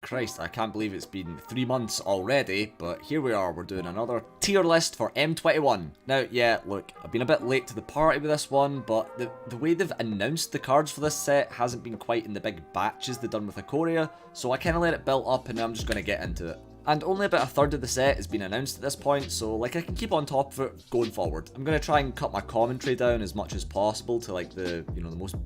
Christ, I can't believe it's been 3 months already, but here we are, we're doing another tier list for M21. Now, yeah, look, I've been a bit late to the party with this one, but the way they've announced the cards for this set hasn't been quite in the big batches they've done with Ikoria, so I kind of let it build up and now I'm just going to get into it. And only about a third of the set has been announced at this point, so like I can keep on top of it going forward. I'm going to try and cut my commentary down as much as possible to like the, you know, the most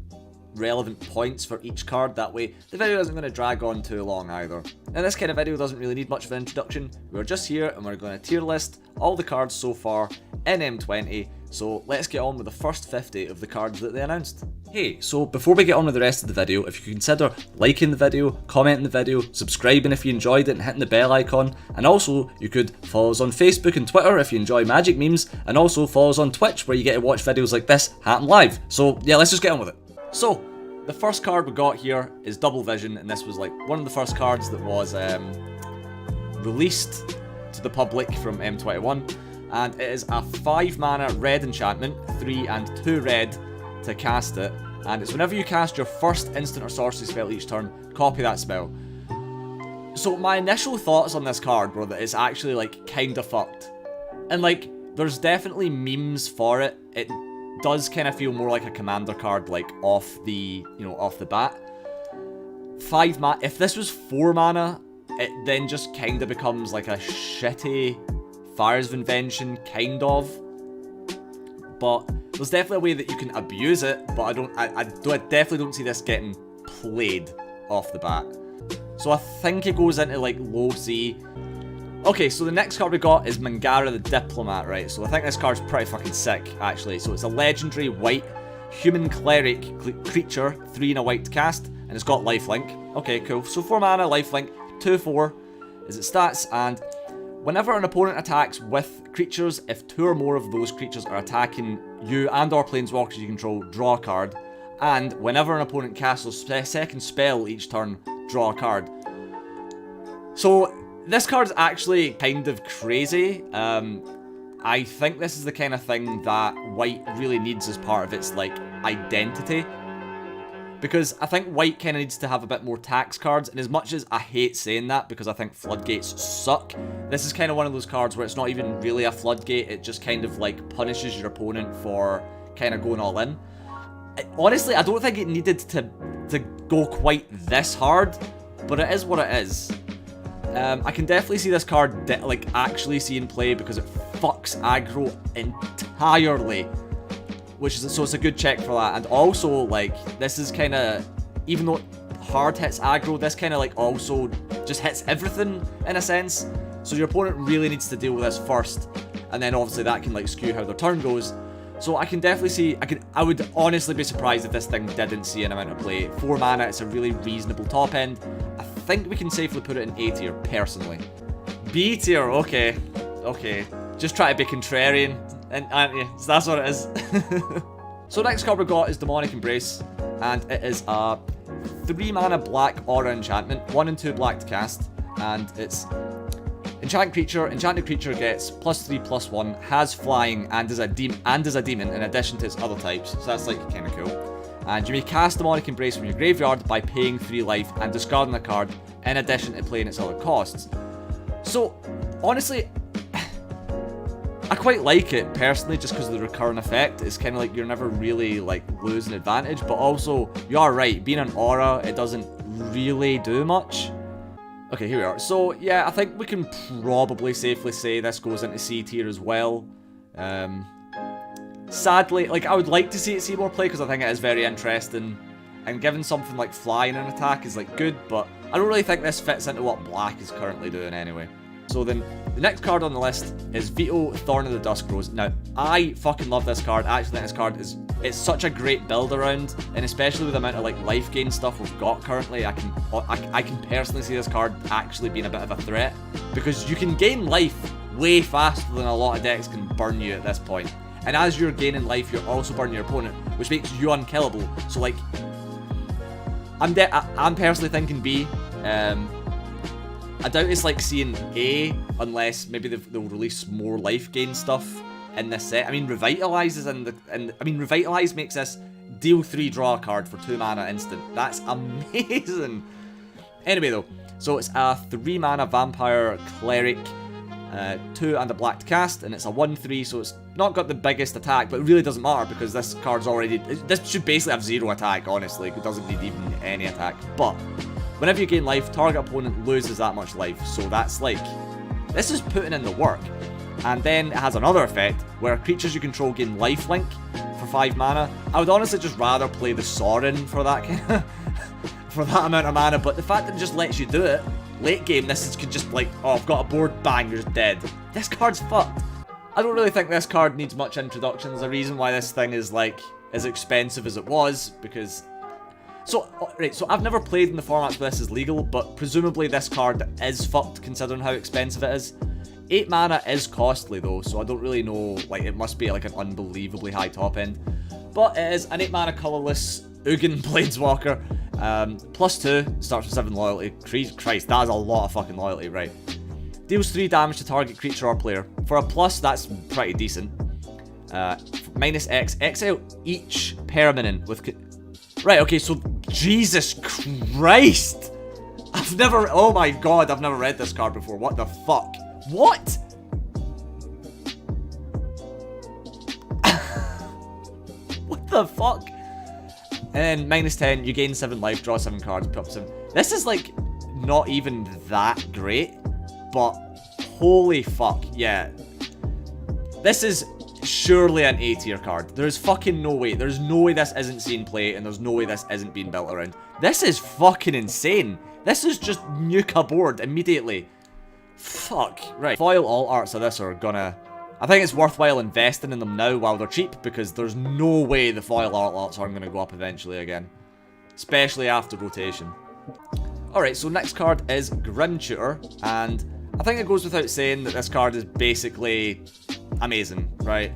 relevant points for each card, that way the video isn't going to drag on too long either. Now this kind of video doesn't really need much of an introduction, we're just here and we're going to tier list all the cards so far in M20, so let's get on with the first 50 of the cards that they announced. Hey, so before we get on with the rest of the video, if you could consider liking the video, commenting the video, subscribing if you enjoyed it and hitting the bell icon, and also you could follow us on Facebook and Twitter if you enjoy magic memes, and also follow us on Twitch where you get to watch videos like this happen live. So yeah, let's just get on with it. So, the first card we got here is Double Vision, and this was like one of the first cards that was released to the public from M21, and it is a 5 mana red enchantment, 3 and 2 red to cast it, and it's whenever you cast your first instant or sorcery spell each turn, copy that spell. So my initial thoughts on this card were that it's actually like kinda fucked, and like there's definitely memes for it. It does kind of feel more like a commander card, like off the, you know, off the bat. 5 mana, if this was 4 mana, it then just kind of becomes like a shitty Fires of Invention, kind of. But there's definitely a way that you can abuse it, but I definitely don't see this getting played off the bat. So I think it goes into like low C. Okay, so the next card we got is Mangara the Diplomat, right? So I think this card's pretty fucking sick, actually. So it's a legendary white human cleric creature, 3 and a white to cast, and it's got lifelink. Okay, cool. So 4 mana, lifelink, 2/4 is its stats, and whenever an opponent attacks with creatures, if 2 or more of those creatures are attacking you and or planeswalkers you control, draw a card. And whenever an opponent casts a second spell each turn, draw a card. So this card's actually kind of crazy. I think this is the kind of thing that white really needs as part of its like identity. Because I think white kind of needs to have a bit more tax cards, and as much as I hate saying that because I think floodgates suck, this is kind of one of those cards where it's not even really a floodgate, it just kind of like punishes your opponent for kind of going all in. Honestly, I don't think it needed to go quite this hard, but it is what it is. I can definitely see this card like actually seeing play because it fucks aggro entirely. So it's a good check for that, and also like this is kind of, even though it hard hits aggro, this kind of like also just hits everything in a sense. So your opponent really needs to deal with this first, and then obviously that can like skew how their turn goes. So I can definitely see, I would honestly be surprised if this thing didn't see an amount of play. 4 mana, it's a really reasonable top end. I think we can safely put it in A tier personally. B tier, okay, just try to be contrarian. And so that's what it is. So next card we got is Demonic Embrace, and it is a 3 mana black aura enchantment, 1 and 2 black to cast, and it's enchanted creature gets +3/+1, has flying, and is a demon in addition to its other types, so that's like kind of cool. And you may cast Demonic Embrace from your graveyard by paying 3 life and discarding a card in addition to playing its other costs. So honestly, I quite like it personally just because of the recurring effect. It's kind of like you're never really like losing advantage, but also you are right, being an aura, it doesn't really do much. Okay, here we are. So yeah, I think we can probably safely say this goes into C tier as well. Sadly, like I would like to see it see more play because I think it is very interesting, and given something like flying an attack is like good, but I don't really think this fits into what black is currently doing anyway. So then, the next card on the list is Vito, Thorn of the Duskrose. Now, I fucking love this card. I actually think this card it's such a great build around, and especially with the amount of like life gain stuff we've got currently, I can personally see this card actually being a bit of a threat, because you can gain life way faster than a lot of decks can burn you at this point. And as you're gaining life, you're also burning your opponent, which makes you unkillable. So like, I'm personally thinking B. I doubt it's like seeing A unless maybe they'll release more life gain stuff in this set. I mean, Revitalize is Revitalize makes this deal 3, draw a card for 2 mana instant. That's amazing. Anyway though, So it's a 3 mana vampire cleric, 2 and a black to cast, and it's a 1/3, so it's not got the biggest attack, but it really doesn't matter because this card's already... This should basically have 0 attack, honestly. It doesn't need even any attack. But whenever you gain life, target opponent loses that much life, so that's like... This is putting in the work. And then it has another effect, where creatures you control gain lifelink for 5 mana. I would honestly just rather play the Sorin for that kind of... for that amount of mana, but the fact that it just lets you do it, late game, this could just like, oh, I've got a board, bang, you're just dead. This card's fucked. I don't really think this card needs much introduction. There's a reason why this thing is like, as expensive as it was, because... So, right, so I've never played in the formats where this is legal, but presumably this card is fucked considering how expensive it is. 8 mana is costly though, so I don't really know, like, it must be like an unbelievably high top end. But it is an 8 mana colourless Ugin Planeswalker. +2, starts with 7 loyalty. Christ, that is a lot of fucking loyalty, right. Deals 3 damage to target creature or player. For a plus, that's pretty decent. -X, exile each permanent with... Right, okay, so Jesus Christ! I've never... Oh my god, I've never read this card before. What the fuck? What? What the fuck? And then -10, you gain 7 life, draw 7 cards, put up 7. This is like not even that great, but holy fuck, yeah. This is surely an A tier card. There's fucking no way. There's no way this isn't seen play, and there's no way this isn't being built around. This is fucking insane. This is just nuke a board immediately. Fuck. Right. Foil alt arts of this are gonna... I think it's worthwhile investing in them now while they're cheap, because there's no way the foil alt arts aren't going to go up eventually again. Especially after rotation. Alright, so next card is Grim Tutor, and I think it goes without saying that this card is basically amazing, right?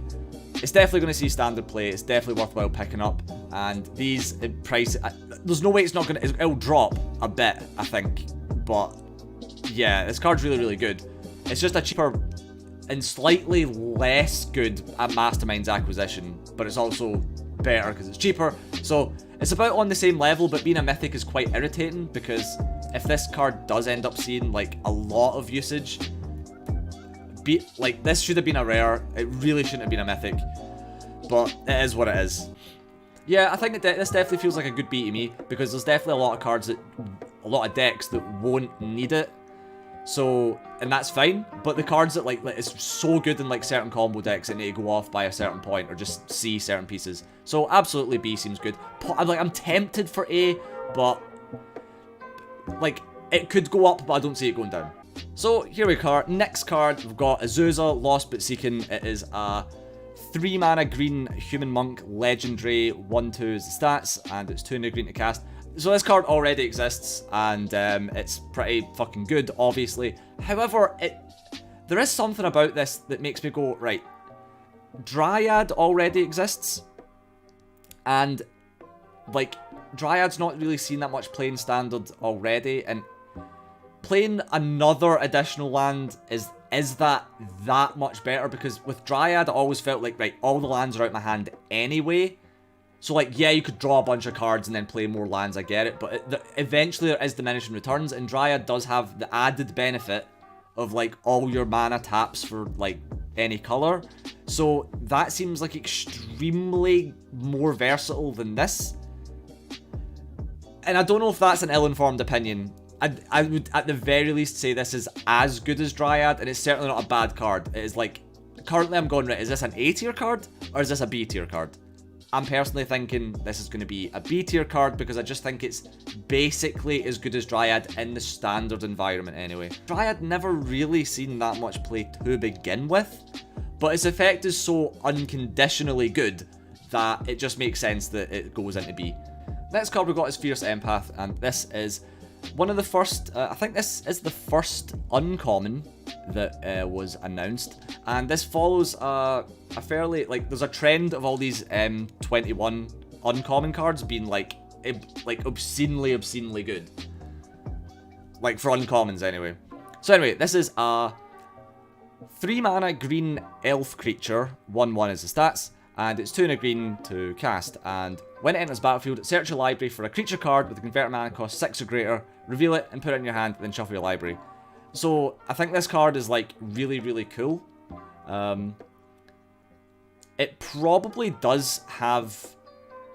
It's definitely going to see standard play, it's definitely worthwhile picking up, and these price... there's no way it's not going to... It'll drop a bit, I think, but yeah, this card's really, really good. It's just a cheaper... and slightly less good at Mastermind's acquisition, but it's also better because it's cheaper. So it's about on the same level, but being a mythic is quite irritating, because if this card does end up seeing like a lot of usage, like this should have been a rare. It really shouldn't have been a mythic, but it is what it is. Yeah, I think this definitely feels like a good beat to me, because there's definitely a lot of cards that, a lot of decks that won't need it. So, and that's fine, but the cards that like it's so good in like certain combo decks that need to go off by a certain point or just see certain pieces. So absolutely B seems good. I'm tempted for A, but like it could go up, but I don't see it going down. So here we are. Next card, we've got Azusa, Lost But Seeking. It is a 3 mana green human monk legendary, 1/2 is the stats, and it's 2 and a green to cast. So this card already exists, and it's pretty fucking good, obviously. However, there is something about this that makes me go, right, Dryad already exists, and, like, Dryad's not really seen that much playing standard already, and playing another additional land is that much better? Because with Dryad, I always felt like, right, all the lands are out my hand anyway. So, like, yeah, you could draw a bunch of cards and then play more lands, I get it, but eventually there is diminishing returns, and Dryad does have the added benefit of, like, all your mana taps for, like, any color. So, that seems, like, extremely more versatile than this. And I don't know if that's an ill-informed opinion. I would, at the very least, say this is as good as Dryad, and it's certainly not a bad card. It is, like, currently I'm going, right, is this an A tier card, or is this a B tier card? I'm personally thinking this is going to be a B tier card, because I just think it's basically as good as Dryad in the standard environment anyway. Dryad never really seen that much play to begin with, but its effect is so unconditionally good that it just makes sense that it goes into B. Next card we got is Fierce Empath, and this is one of the first, I think this is the first uncommon that was announced, and this follows a fairly, like, there's a trend of all these 21 uncommon cards being like obscenely good, like for uncommons anyway. So anyway, this is a 3 mana green elf creature, 1/1 is the stats, and it's 2 and a green to cast, and When it enters battlefield, search your library for a creature card with a converted mana cost 6 or greater, reveal it and put it in your hand, then shuffle your library. So I think this card is like really, really cool. It probably does have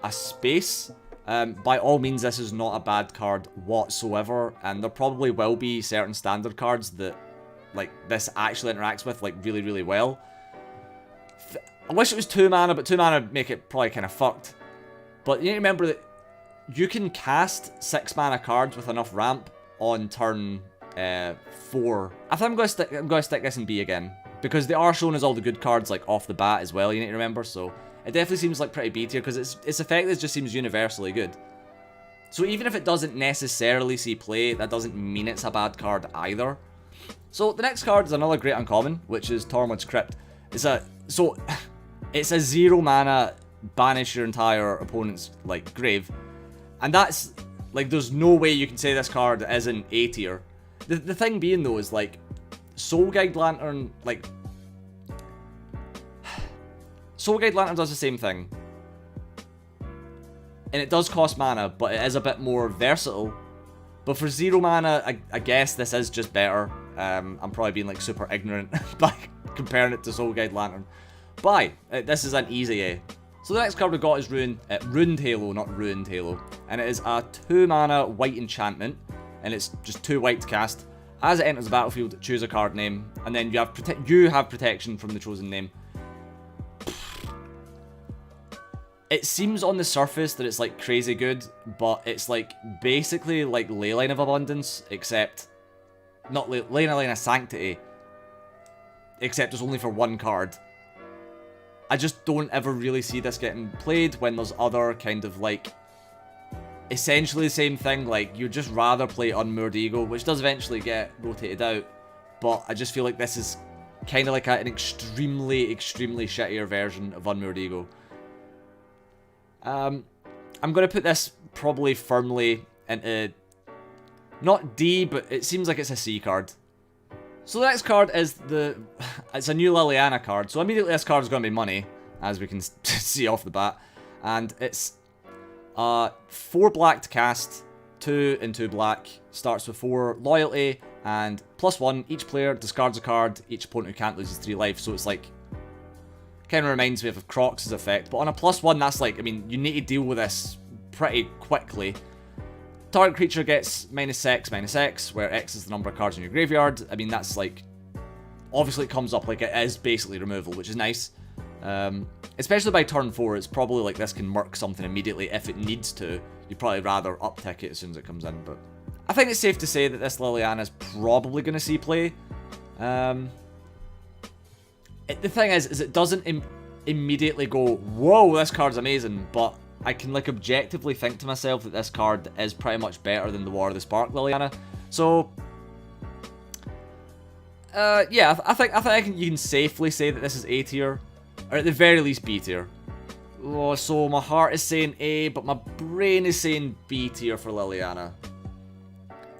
a space. By all means, this is not a bad card whatsoever, and there probably will be certain standard cards that like this actually interacts with like really, really well. I wish it was 2 mana, but 2 mana would make it probably kind of fucked. But you need to remember that you can cast 6 mana cards with enough ramp on turn 4. I think I'm going to stick this in B again, because they are shown as all the good cards like off the bat as well. You need to remember, so it definitely seems like pretty B tier because its effect just seems universally good. So even if it doesn't necessarily see play, that doesn't mean it's a bad card either. So the next card is another great uncommon, which is Tormod's Crypt. It's a 0 mana. Banish your entire opponent's like grave, and that's like there's no way you can say this card isn't A tier. The thing being though is like Soul Guide Lantern, like Soul Guide Lantern does the same thing, and it does cost mana, but it is a bit more versatile. But for 0 mana, I guess this is just better. I'm probably being like super ignorant by comparing it to Soul Guide Lantern. But this is an easy A. So the next card we got is Ruined Halo, not Ruined Halo. And it is a 2 mana white enchantment, and it's just 2 white to cast. As it enters the battlefield, choose a card name, and then you have protection from the chosen name. It seems on the surface that it's like crazy good, but it's like basically like Leyline of Abundance, except not Leyline of Sanctity, except it's only for 1 card. I just don't ever really see this getting played when there's other kind of like essentially the same thing. Like you'd just rather play Unmoored Ego, which does eventually get rotated out, but I just feel like this is kind of like an extremely shittier version of Unmoored Ego. I'm going to put this probably firmly into not D, but it seems like it's a C card. So the next card is it's a new Liliana card, so immediately this card is going to be money, as we can see off the bat. And it's 4 black to cast, 2 and 2 black, starts with 4 loyalty, and +1, each player discards a card, each opponent who can't loses 3 life, so it's like, kind of reminds me of Crocs' effect, but on a +1, that's like, I mean, you need to deal with this pretty quickly. Target creature gets -X, where X is the number of cards in your graveyard. I mean, that's like, obviously it comes up like it is basically removal, which is nice. Especially by turn 4, it's probably like this can murk something immediately if it needs to. You'd probably rather uptick it as soon as it comes in, but I think it's safe to say that this Liliana is probably going to see play. The thing is it doesn't immediately go, whoa, this card's amazing, but I can like objectively think to myself that this card is pretty much better than the War of the Spark Liliana. So yeah, I think you can safely say that this is A tier, or at the very least B tier. Oh, so my heart is saying A, but my brain is saying B tier for Liliana.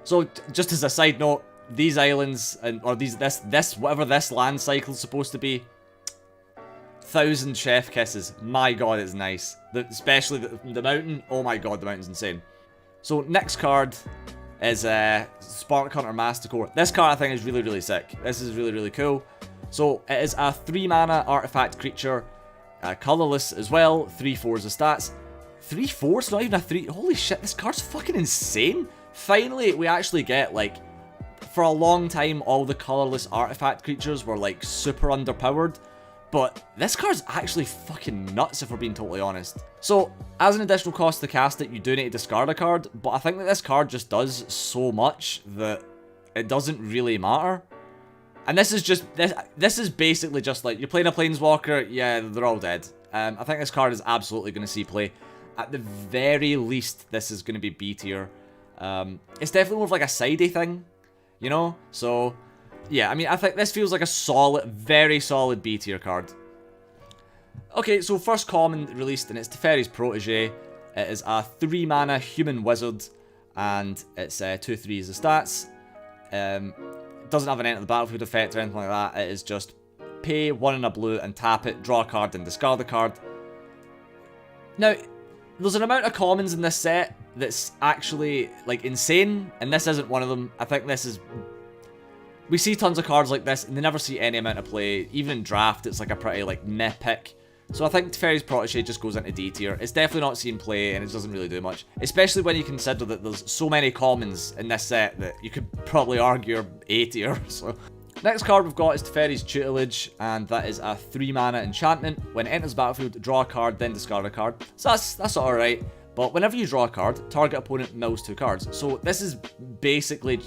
So just as a side note, these islands or this whatever this land cycle is supposed to be, 1,000 chef kisses. My god, it's nice. Especially the mountain. Oh my god, the mountain's insane. So next card is Spark Hunter Masticore. This card I think is really sick. This is really cool. So it is a 3 mana artifact creature, colorless as well. 3/4s of stats. 3/4s, not even a 3. Holy shit, this card's fucking insane. Finally, we actually get like, for a long time, all the colorless artifact creatures were like super underpowered. But this card's actually fucking nuts if we're being totally honest. So, as an additional cost to cast it, you do need to discard a card, but I think that this card just does so much that it doesn't really matter. And this is just, this is basically just like, you're playing a Planeswalker, yeah, they're all dead. I think this card is absolutely going to see play. At the very least, this is going to be B tier. It's definitely more of like a sidey thing, you know? So yeah, I mean, I think this feels like a solid, very solid B tier card. Okay, so first common released, and it's Teferi's Protege. It is a 3 mana human wizard, and it's 2/3s of stats. It doesn't have an enter the battlefield effect or anything like that. It is just pay 1 and a blue and tap it, draw a card and discard the card. Now, There's an amount of commons in this set that's actually, like, insane, and this isn't one of them. I think this is... We see tons of cards like this, and they never see any amount of play. Even in draft, it's like a pretty, like, meh pick. So I think Teferi's Protégé just goes into D tier. It's definitely not seen play, and it doesn't really do much. Especially when you consider that there's so many commons in this set that you could probably argue are A tier, so... Next card we've got is Teferi's Tutelage, and that is a 3-mana enchantment. When it enters the battlefield, draw a card, then discard a card. So that's alright. But whenever you draw a card, target opponent mills 2 cards. So this is basically...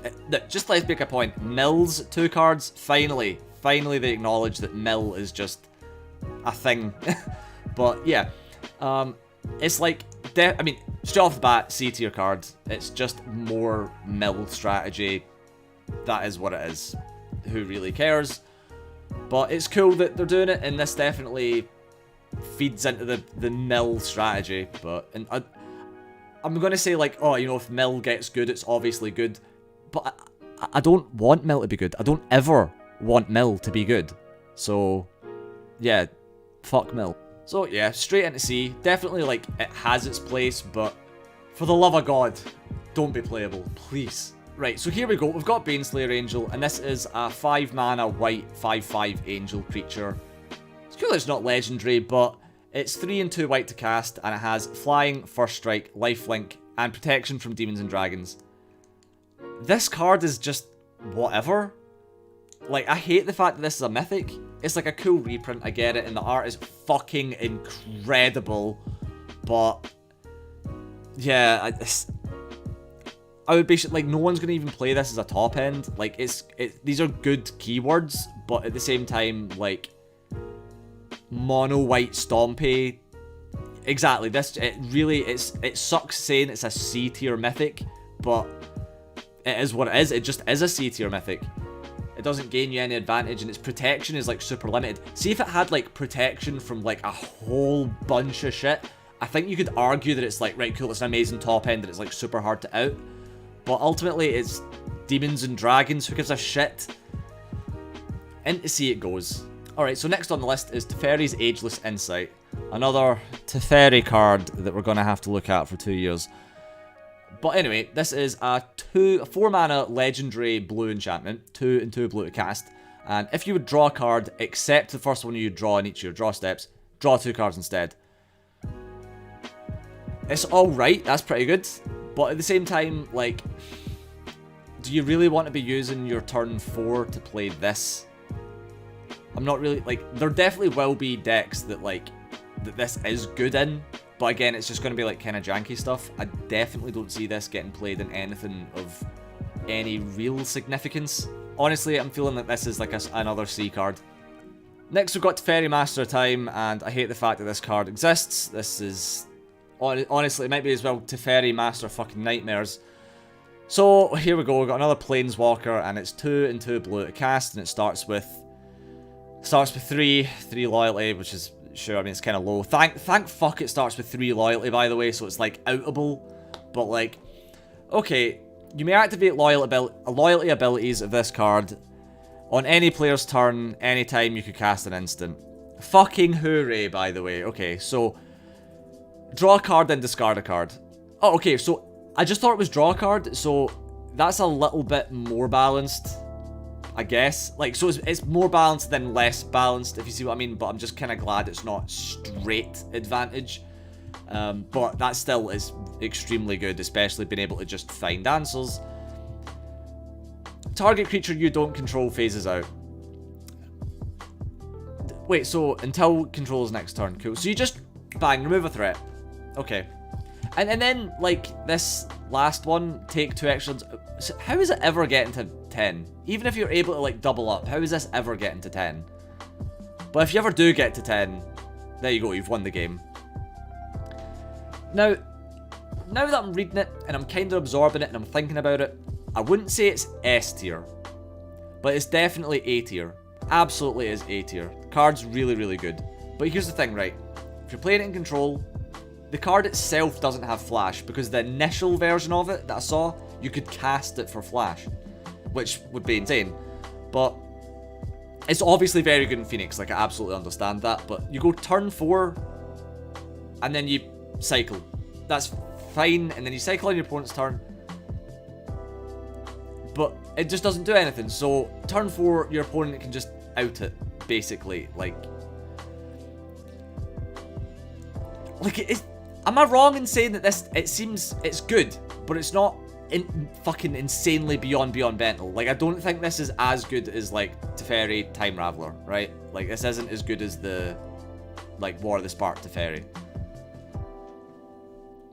Just let's make a point. Mills 2 cards. Finally they acknowledge that mill is just a thing. But yeah. It's like... I mean, straight off the bat, C tier card. It's just more mill strategy. That is what it is. Who really cares? But it's cool that they're doing it, and this definitely feeds into the mill strategy. But and I'm gonna say, like, oh, you know, if mill gets good, it's obviously good. But I don't want mill to be good. I don't ever want mill to be good. So yeah, fuck mill. So yeah, straight into C. Definitely, like, it has its place, but for the love of God, don't be playable, please. Right, so here we go. We've got Baneslayer Angel, and this is a 5-mana white 5/5 angel creature. It's cool it's not legendary, but it's 3 and 2 white to cast, and it has flying, first strike, lifelink, and protection from demons and dragons. This card is just whatever. Like, I hate the fact that this is a mythic. It's like a cool reprint, I get it, and the art is fucking incredible. But yeah, I would be like, no one's gonna even play this as a top end. Like, these are good keywords, but at the same time, like, mono white Stompy. Exactly. It sucks saying it's a C tier mythic, but it is what it is. It just is a C tier mythic. It doesn't gain you any advantage, and its protection is, like, super limited. See if it had, like, protection from, like, a whole bunch of shit. I think you could argue that it's like, right, cool, it's an amazing top end and it's, like, super hard to out. But ultimately, it's demons and dragons. Who gives a shit? Into C it goes. Alright, so next on the list is Teferi's Ageless Insight. Another Teferi card that we're going to have to look at for 2 years. But anyway, this is a 4-mana legendary blue enchantment. 2 and 2 blue to cast. And if you would draw a card, except the first one you draw in each of your draw steps, draw 2 cards instead. It's alright, that's pretty good. But at the same time, like, do you really want to be using your turn 4 to play this? I'm not really, like, there definitely will be decks that, like, that this is good in. But again, it's just going to be, like, kind of janky stuff. I definitely don't see this getting played in anything of any real significance. Honestly, I'm feeling that this is, like, another C card. Next, we've got Teferi Master of Time, and I hate the fact that this card exists. This is... Honestly, it might be as well Teferi Master fucking Nightmares. So, here we go. We've got another Planeswalker, and it's 2 and 2 blue to cast, and it starts with 3 loyalty, which is, sure, I mean, it's kind of low. Thank fuck it starts with 3 loyalty, by the way, so it's, like, outable. But, like, okay, you may activate loyalty abilities of this card on any player's turn, anytime you could cast an instant. Fucking hooray, by the way. Okay, so... draw a card, then discard a card. Oh, okay, so I just thought it was draw a card, so that's a little bit more balanced, I guess. Like, so it's more balanced than less balanced, if you see what I mean, but I'm just kind of glad it's not straight advantage. But that still is extremely good, especially being able to just find answers. Target creature you don't control phases out. Wait, so until control's next turn, cool. So you just, bang, remove a threat. Okay. And then, like, this last one, take 2 extra... So how is it ever getting to 10? Even if you're able to, like, double up, how is this ever getting to 10? But if you ever do get to 10, there you go, you've won the game. Now that I'm reading it, and I'm kind of absorbing it, and I'm thinking about it, I wouldn't say it's S tier, but it's definitely A tier. Absolutely is A tier. The card's really, really good. But here's the thing, right? If you're playing it in control, the card itself doesn't have flash, because the initial version of it that I saw, you could cast it for flash, which would be insane. But it's obviously very good in Phoenix, like, I absolutely understand that. But you go turn 4, and then you cycle. that's fine, and then you cycle on your opponent's turn. But it just doesn't do anything. So turn 4, your opponent can just out it, basically. Like am I wrong in saying that this? It seems it's good, but it's not fucking insanely beyond mental. Like I don't think this is as good as like Teferi Time Raveler, right? Like this isn't as good as the like War of the Spark Teferi.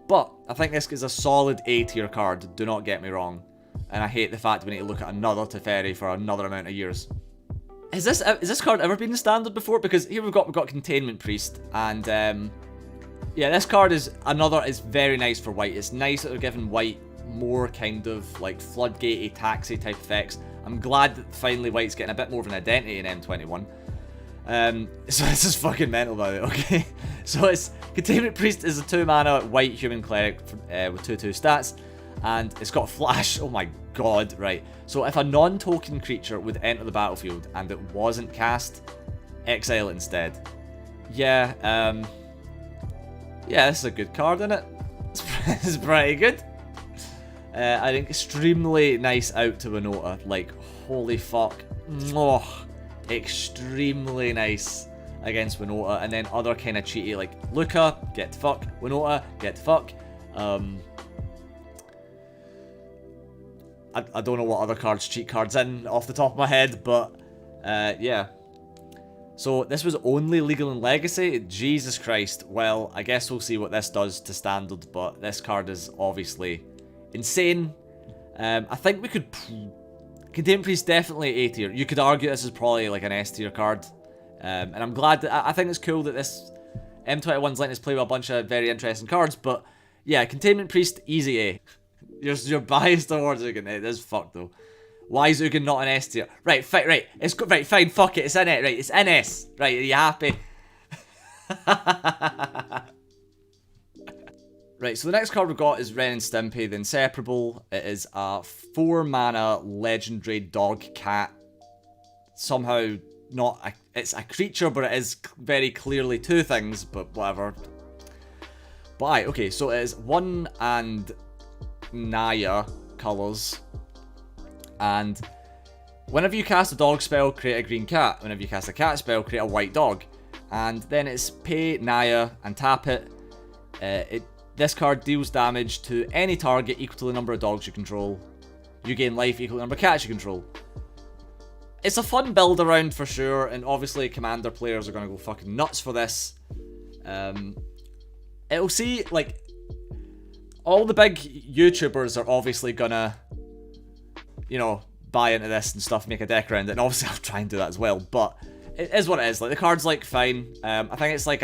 But I think this is a solid A tier card. Do not get me wrong. And I hate the fact we need to look at another Teferi for another amount of years. Has this card ever been in standard before? Because here we've got Containment Priest, and yeah, this card is very nice for white. It's nice that they're giving white more kind of like floodgatey, taxi type effects. I'm glad that finally white's getting a bit more of an identity in M21. So this is fucking mental by the way, okay? So it's Containment Priest is a 2-mana white human cleric with 2/2 stats, and it's got flash. Oh my god, right. So if a non-token creature would enter the battlefield and it wasn't cast, exile it instead. Yeah, yeah, this is a good card, isn't it? It's pretty good. I think extremely nice out to Winota. Like, holy fuck. Oh, extremely nice against Winota. And then other kind of cheaty, like Luca, get the fuck. Winota, get the fuck. I don't know what other cards cheat cards in off the top of my head, but yeah. So this was only legal in Legacy? Jesus Christ. Well, I guess we'll see what this does to Standard, but this card is obviously insane. I think we could... Containment Priest definitely A tier. You could argue this is probably like an S tier card. And I'm glad that... I think it's cool that this M21's letting us play with a bunch of very interesting cards, but yeah, Containment Priest, easy A. You're biased towards Ugin. It is fucked though. Why is Ugin not an S tier? Right, right. It's right, fine, fuck it, it's in it, right, it's in S. Right, are you happy? Right, so the next card we've got is Ren and Stimpy, the Inseparable. It is a 4-mana legendary dog cat. Somehow not it's a creature, but it is very clearly 2 things, but whatever. But aye, okay, so it is 1 and Naya colours. And whenever you cast a dog spell, create a green cat. Whenever you cast a cat spell, create a white dog. And then it's pay Naya and tap it. This card deals damage to any target equal to the number of dogs you control. You gain life equal to the number of cats you control. It's a fun build around for sure, and obviously Commander players are going to go fucking nuts for this. It'll see, like, all the big YouTubers are obviously gonna, you know, buy into this and stuff, make a deck around it, and obviously I'll try and do that as well, but it is what it is. Like, the card's, like, fine. I think it's, like,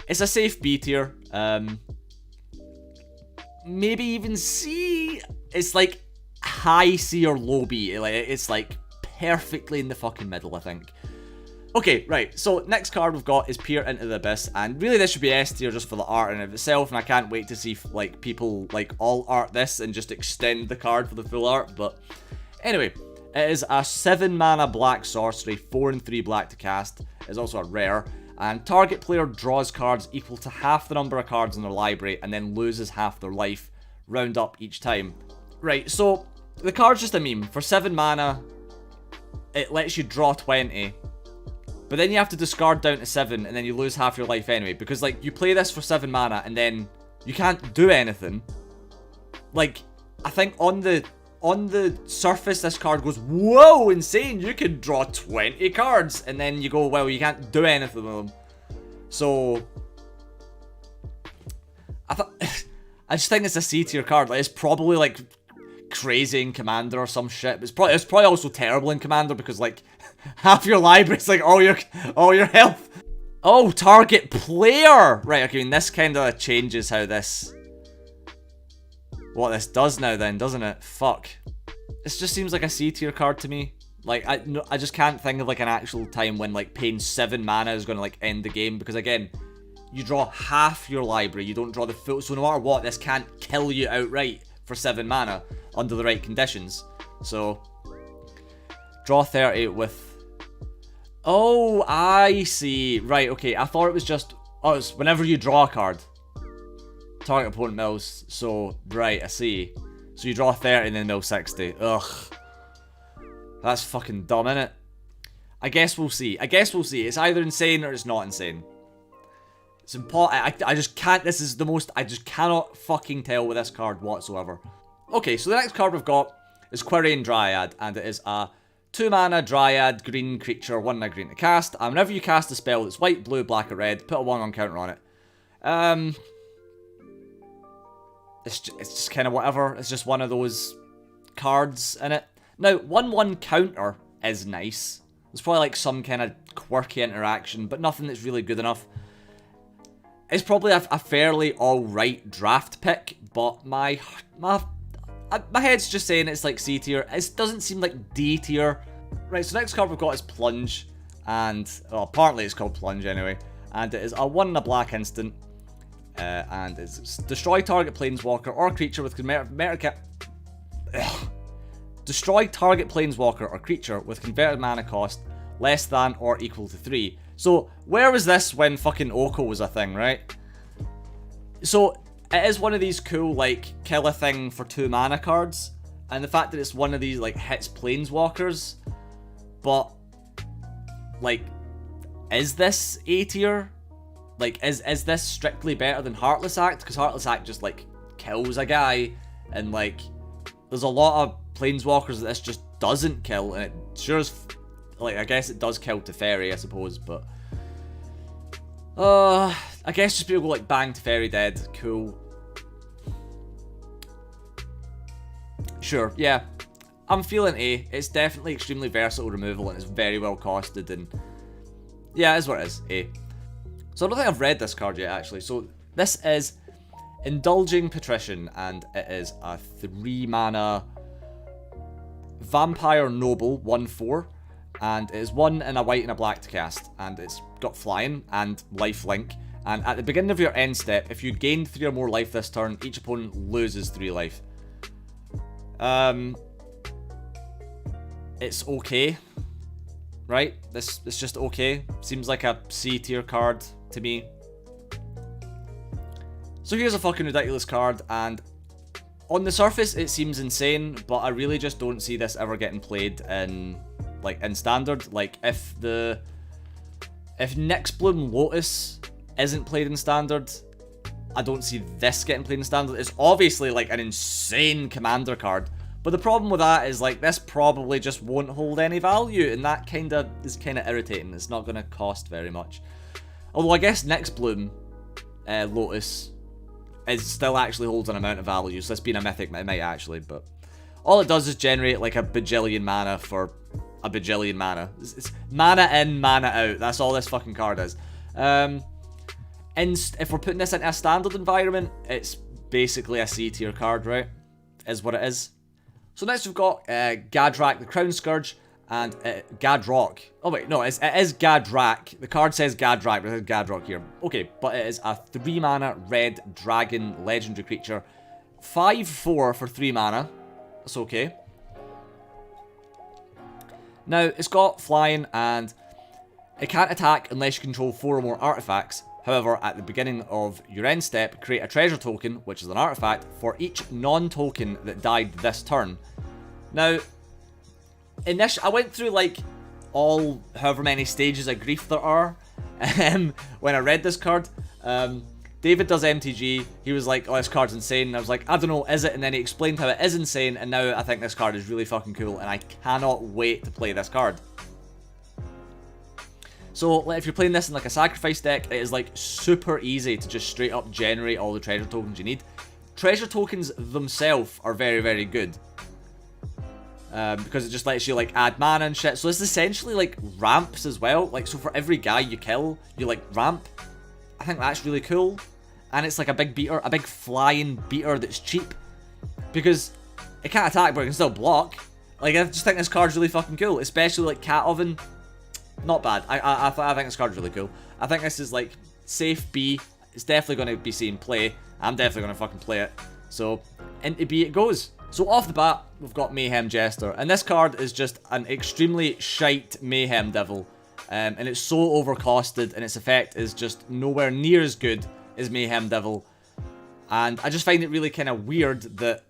it's a safe B tier. Maybe even C. It's, like, high C or low B. Like, it's, like, perfectly in the fucking middle, I think. Okay, right, so next card we've got is Peer into the Abyss, and really this should be S tier just for the art in and of itself, and I can't wait to see, like, people, like, all art this and just extend the card for the full art, but anyway, it is a 7-mana black sorcery, 4 and 3 black to cast. It's also a rare, and target player draws cards equal to half the number of cards in their library and then loses half their life, round up each time. Right, so the card's just a meme. For 7 mana, it lets you draw 20. But then you have to discard down to 7, and then you lose half your life anyway. Because, like, you play this for 7 mana, and then you can't do anything. Like, I think on the surface, this card goes, whoa, insane, you can draw 20 cards. And then you go, well, you can't do anything with them. So, I just think it's a C tier card. Like, it's probably, like, crazy in Commander or some shit. But it's probably also terrible in Commander because, like, half your library is like all your health. Oh, target player. Right, okay, and this kind of changes how what this does now then, doesn't it? Fuck. This just seems like a C tier card to me. Like, I just can't think of, like, an actual time when, like, paying 7 mana is going to, like, end the game. Because, again, you draw half your library. You don't draw the full. So no matter what, this can't kill you outright for 7 mana under the right conditions. So, draw 30 with... Oh, I see. Right, okay. I thought it was just... Oh, it's whenever you draw a card. Target opponent mills, so, right, I see. So you draw 30 and then mill 60. Ugh. That's fucking dumb, innit? I guess we'll see. I guess we'll see. It's either insane or it's not insane. It's important. I just can't. This is the most. I just cannot fucking tell with this card whatsoever. Okay, so the next card we've got is Quirion Dryad, and it is a 2-mana Dryad green creature, 1 and a green to cast. And whenever you cast a spell that's white, blue, black, or red, put a 1 on counter on it. It's just kind of whatever. It's just one of those cards in it. Now, 1/1 counter is nice. There's probably like some kind of quirky interaction, but nothing that's really good enough. It's probably a fairly alright draft pick, but my head's just saying it's like C tier. It doesn't seem like D tier. Right, so next card we've got is Plunge, and well, apparently it's called Plunge anyway, and it is a 1 and a black instant, and it's destroy target planeswalker or creature with destroy target planeswalker or creature with converted mana cost less than or equal to 3. So, where was this when fucking Oko was a thing, right? So, it is one of these cool, like, kill a thing for 2 mana cards. And the fact that it's one of these, like, hits planeswalkers. But, like, is this A tier? Like, is this strictly better than Heartless Act? Because Heartless Act just, like, kills a guy. And, like, there's a lot of planeswalkers that this just doesn't kill, and it sure is, like, I guess it does kill Teferi, I suppose, but I guess just people go like bang, Teferi dead, cool. Sure, yeah, I'm feeling A. It's definitely extremely versatile removal, and it's very well costed, and yeah, it is what it is, A. So I don't think I've read this card yet, actually. So this is Indulging Patrician, and it is a 3-mana Vampire Noble 1/4, and it is 1 and a white and a black to cast, and it's got flying and lifelink. And at the beginning of your end step, if you gain 3 or more life this turn, each opponent loses 3 life. It's okay, right? It's just okay. Seems like a C tier card to me. So here's a fucking ridiculous card, and on the surface it seems insane, but I really just don't see this ever getting played in, like, in standard. Like, if Nyxbloom Lotus isn't played in standard, I don't see this getting played in standard. It's obviously like an insane commander card, but the problem with that is, like, this probably just won't hold any value, and that is kind of irritating. It's not going to cost very much. Although I guess Nyxbloom Lotus still actually holds an amount of value, so this being a mythic, it might actually, but all it does is generate like a bajillion mana for a bajillion mana. It's mana in, mana out. That's all this fucking card is. And if we're putting this into a standard environment, it's basically a C tier card, right? Is what it is. So next we've got Gadrak, the Crown Scourge, and Gadrock. Oh wait, no, it is Gadrak. The card says Gadrak, but it says Gadrock here. Okay, but it is a 3-mana red dragon legendary creature. 5/4 for 3 mana. That's okay. Now, it's got flying, and it can't attack unless you control 4 or more artifacts. However, at the beginning of your end step, create a treasure token, which is an artifact, for each non-token that died this turn. Now, I went through, like, however many stages of grief there are when I read this card. David does MTG, he was like, oh, this card's insane, and I was like, I don't know, is it? And then he explained how it is insane, and now I think this card is really fucking cool, and I cannot wait to play this card. So, if you're playing this in like a sacrifice deck, it is like super easy to just straight up generate all the treasure tokens you need. Treasure tokens themselves are very, very good. Because it just lets you like add mana and shit. So this is essentially like ramps as well. Like, so for every guy you kill, you like ramp. I think that's really cool. And it's like a big beater, a big flying beater that's cheap. Because it can't attack, but it can still block. Like, I just think this card's really fucking cool. Especially like Cat Oven. Not bad. I think this card's really cool. I think this is like safe B. It's definitely going to be seen play. I'm definitely going to fucking play it. So, into B it goes. So off the bat, we've got Mayhem Jester. And this card is just an extremely shite Mayhem Devil. And it's so overcosted, and its effect is just nowhere near as good as Mayhem Devil. And I just find it really kind of weird that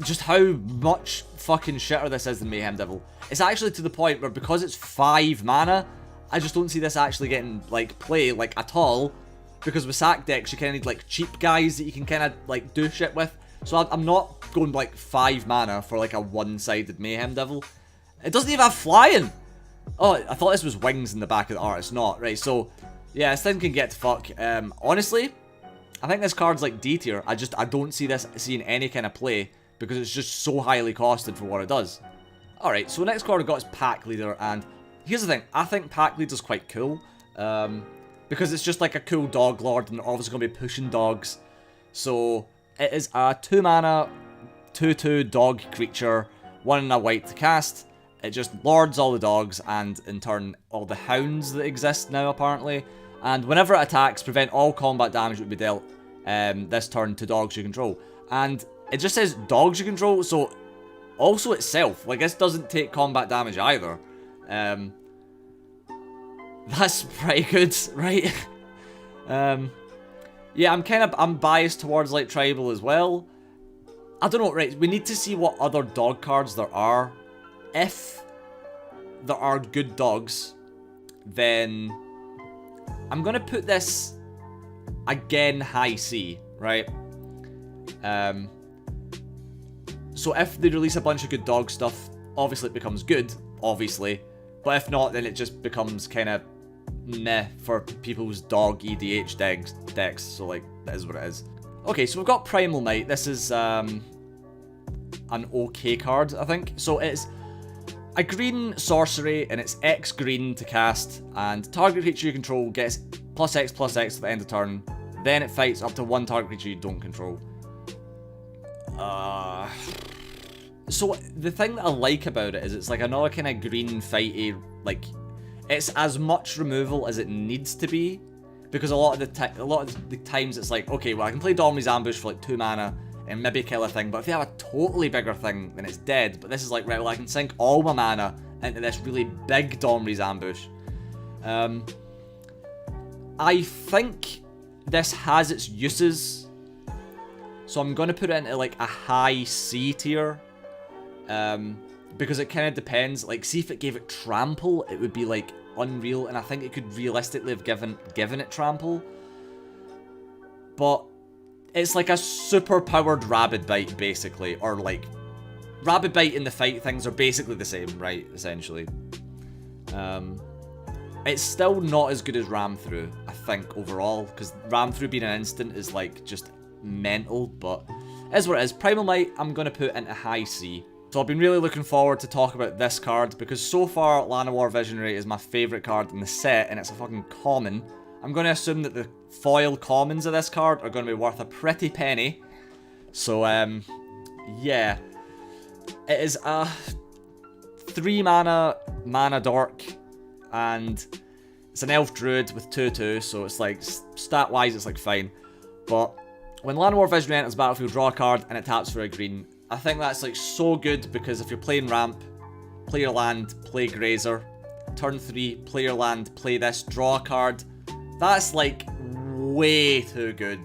just how much fucking shitter this is than Mayhem Devil. It's actually to the point where because it's 5 mana, I just don't see this actually getting, like, play, like, at all. Because with sack decks, you kind of need, like, cheap guys that you can kind of, like, do shit with. So I'm not going, like, 5 mana for, like, a one-sided Mayhem Devil. It doesn't even have flying! Oh, I thought this was wings in the back of the art. It's not. Right, so, yeah, this thing can get to fuck. Honestly, I think this card's, like, D tier. I don't see this seeing any kind of play because it's just so highly costed for what it does. Alright, so next card I got is Pack Leader, and here's the thing. I think Pack Leader's quite cool. Because it's just like a cool dog lord, and they're obviously going to be pushing dogs. So, it is a 2 mana, 2/2 dog creature, 1 and a white to cast. It just lords all the dogs, and in turn, all the hounds that exist now, apparently. And whenever it attacks, prevent all combat damage that would be dealt this turn to dogs you control. And it just says dogs you control, so also itself. Like, this doesn't take combat damage either. That's pretty good, right? Yeah, I'm biased towards, like, tribal as well. I don't know, right, we need to see what other dog cards there are. If there are good dogs, then I'm gonna put this, again, high C, right? So if they release a bunch of good dog stuff, obviously it becomes good, obviously. But if not, then it just becomes kind of meh for people's dog EDH decks. So, like, that is what it is. Okay, so we've got Primal Might. This is an okay card, I think. So it's a green sorcery, and it's X green to cast, and target creature you control gets +X/+X at the end of turn. Then it fights up to 1 target creature you don't control. So the thing that I like about it is it's like another kind of green fighty, like, it's as much removal as it needs to be, because a lot of the times it's like, okay, well, I can play Domri's Ambush for like 2 mana and maybe kill a thing, but if they have a totally bigger thing, then it's dead. But this is like, right, well, I can sink all my mana into this really big Domri's Ambush. I think this has its uses, so I'm going to put it into like a high C tier. Because it kind of depends. Like, see if it gave it trample, it would be like unreal, and I think it could realistically have given it trample. But it's like a super powered Rabid Bite, basically, or like Rabid Bite and the fight things are basically the same, right? Essentially, it's still not as good as Ram Through, I think, overall, because Ram Through being an instant is like just mental. But it is what it is. Primal Might, I'm gonna put into high C. So I've been really looking forward to talk about this card, because so far Llanowar Visionary is my favourite card in the set, and it's a fucking common. I'm going to assume that the foil commons of this card are going to be worth a pretty penny. So, yeah. It is a 3 mana dork, and it's an elf druid with 2/2, so it's like, stat-wise it's like fine. But when Llanowar Visionary enters battlefield, draw a card, and it taps for a green. I think that's like so good, because if you're playing ramp, play your land, play Grazer. Turn 3, play your land, play this, draw a card. That's like way too good.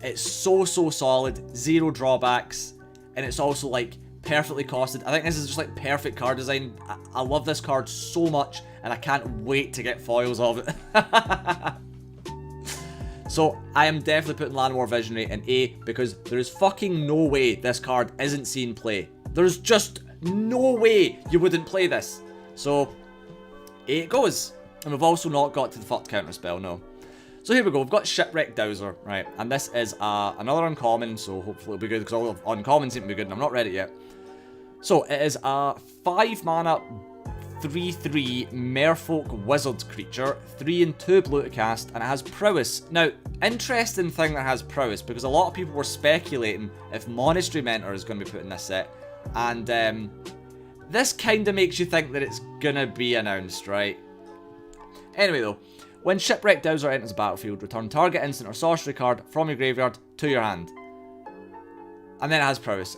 It's so solid, 0 drawbacks, and it's also like perfectly costed. I think this is just like perfect card design. I love this card so much, and I can't wait to get foils of it. So, I am definitely putting Llanowar Visionary in A, because there is fucking no way this card isn't seen play. There's just no way you wouldn't play this. So, A it goes. And we've also not got to the fucked counter spell, no. So here we go, we've got Shipwreck Dowser, right, and this is another uncommon, so hopefully it'll be good, because all of uncommons seem to be good, and I'm not read it yet. So, it is a 5 mana 3/3 Merfolk Wizard creature, 3 and 2 blue to cast, and it has prowess. Now, interesting thing that has prowess, because a lot of people were speculating if Monastery Mentor is going to be put in this set, and this kind of makes you think that it's going to be announced, right? Anyway though, when Shipwreck Dowser enters the battlefield, return target instant or sorcery card from your graveyard to your hand. And then it has prowess.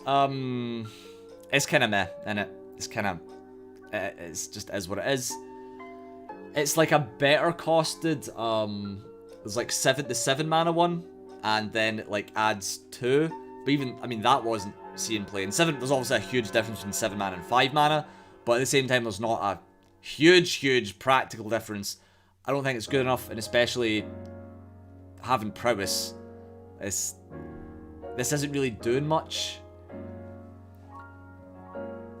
It's kind of meh, innit? It's kind of... It's just is what it is. It's like a better costed, there's like the 7 mana one, and then it like adds 2. But even, I mean, that wasn't seeing play. In 7, there's obviously a huge difference between 7 mana and 5 mana, but at the same time, there's not a huge practical difference. I don't think it's good enough, and especially having prowess, this isn't really doing much.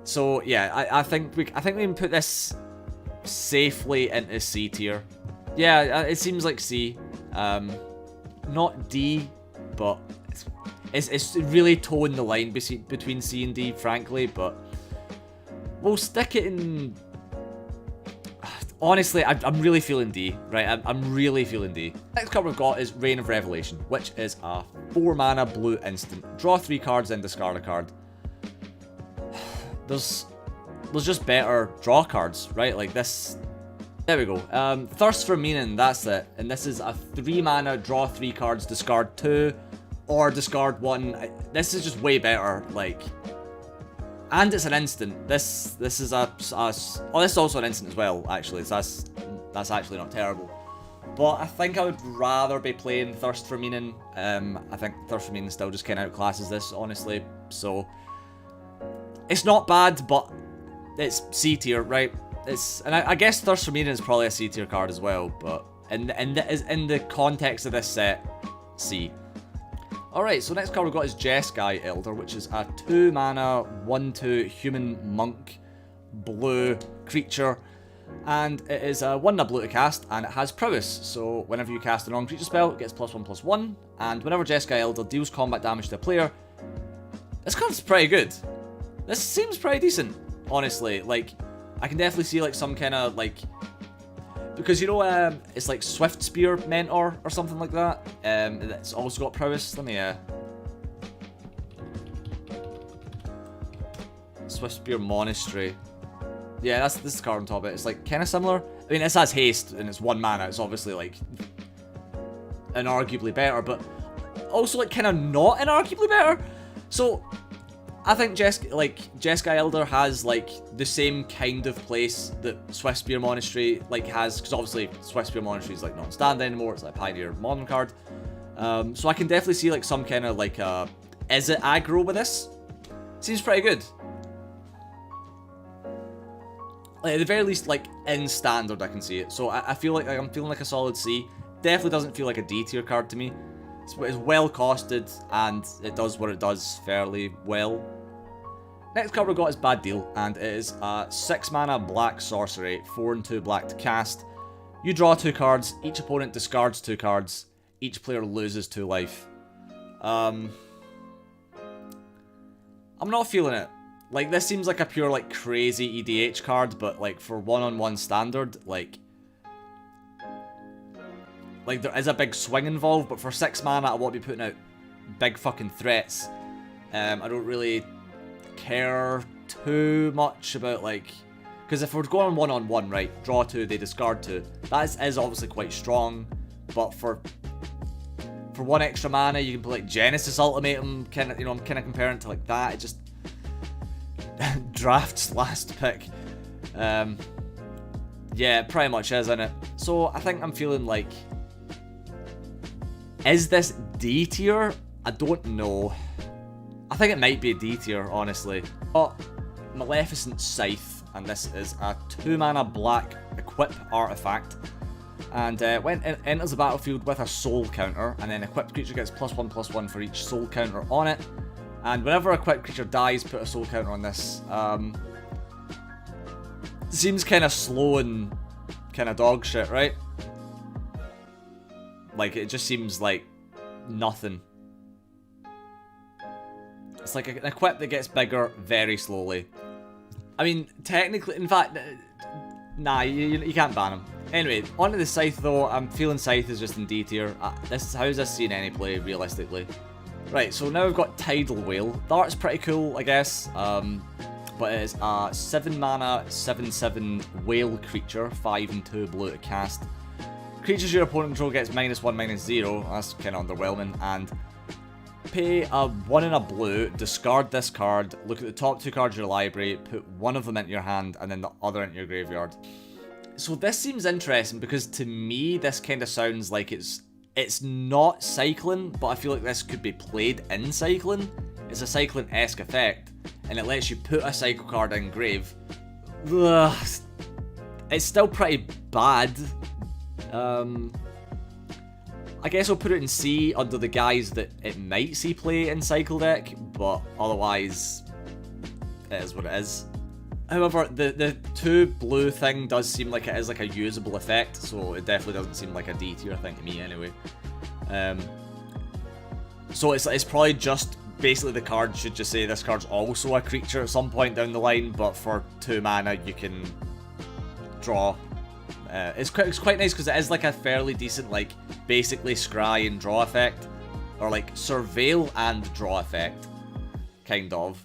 So yeah, I think we can put this safely into C tier. Yeah, it seems like C. Not D, but it's really toeing the line between C and D, frankly. But we'll stick it in. Honestly, I'm really feeling D, right? I'm really feeling D. Next card we've got is Reign of Revelation, which is a 4 mana blue instant. Draw 3 cards, then discard a card. There's just better draw cards, right? Like this. There we go. Thirst for Meaning, that's it. And this is a 3 mana, draw 3 cards, discard 2, or discard 1. This is just way better, like. And it's an instant. This is oh, this is also an instant as well, actually. So that's actually not terrible. But I think I would rather be playing Thirst for Meaning. I think Thirst for Meaning still just kind of outclasses this, honestly. So it's not bad, but it's C tier, right? And I guess Thirst for Meaning is probably a C tier card as well, but in the context of this set, C. Alright, so next card we've got is Jeskai Elder, which is a 2 mana, 1/2 human monk, blue creature, and it is a 1 blue to cast, and it has prowess, so whenever you cast a non-creature spell, it gets +1/+1, and whenever Jeskai Elder deals combat damage to a player, this card's pretty good. This seems pretty decent, honestly. Like, I can definitely see like some kind of like, because you know it's like Swift Spear Mentor or something like that. It's also got prowess. Let me Swift Spear Monastery. Yeah, this is the card on top of it. It's like kind of similar. I mean, this has haste and it's 1 mana. It's obviously like inarguably better, but also like kind of not inarguably better. So I think Jeskai Elder has like the same kind of place that Swift Spear Monastery like has, because obviously Swift Spear Monastery is like not on stand anymore. It's like a Pioneer Modern card. So I can definitely see like some kind of like is it aggro with this? Seems pretty good. Like, at the very least, like in standard, I can see it. So I feel like I'm feeling like a solid C. Definitely doesn't feel like a D tier card to me. It's well costed and it does what it does fairly well. Next card we got is Bad Deal, and it is a 6 mana black sorcery, 4/2 black to cast. You draw 2 cards, each opponent discards 2 cards, each player loses 2 life. I'm not feeling it. Like, this seems like a pure, like, crazy EDH card, but, like, for 1-on-1 standard, like, there is a big swing involved, but for 6 mana, I won't be putting out big fucking threats. I don't really care too much about, like, because if we're going 1-on-1, right, draw 2, they discard 2, that is obviously quite strong, but for 1 extra mana, you can put, like, Genesis Ultimatum, kind of, you know, I'm kind of comparing it to, like, that. It just draft's last pick. Yeah, it pretty much is, isn't it? So I think I'm feeling like, is this D tier? I don't know. I think it might be a D tier, honestly. But Maleficent Scythe, and this is a 2 mana black equip artifact. And when it enters the battlefield with a soul counter, and then equipped creature gets +1/+1 for each soul counter on it. And whenever a equipped creature dies, put a soul counter on this. Seems kind of slow and kind of dog shit, right? Like, it just seems like nothing. It's like an equip that gets bigger very slowly. I mean, technically, in fact, nah, you can't ban him. Anyway, onto the Scythe though. I'm feeling Scythe is just in D tier. How is this seeing any play, realistically? Right, so now we've got Tidal Whale. The art's pretty cool, I guess. But it is a 7 mana, 7/7 whale creature, 5/2 blue to cast. Creatures your opponent control gets -1/-0. That's kind of underwhelming. And pay a 1 and a blue, discard this card, look at the top 2 cards of your library, put one of them into your hand, and then the other into your graveyard. So this seems interesting because to me, this kind of sounds like it's It's not cycling, but I feel like this could be played in cycling. It's a cycling-esque effect, and it lets you put a cycle card in grave. Ugh, it's still pretty bad. I guess I'll put it in C under the guise that it might see play in cycle deck, but otherwise, it is what it is. However, the 2 blue thing does seem like it is like a usable effect, so it definitely doesn't seem like a D tier thing to me anyway. So it's probably just, basically the card should just say this card's also a creature at some point down the line, but for 2 mana you can draw. It's quite nice because it is like a fairly decent, like, basically scry and draw effect, or like surveil and draw effect, kind of.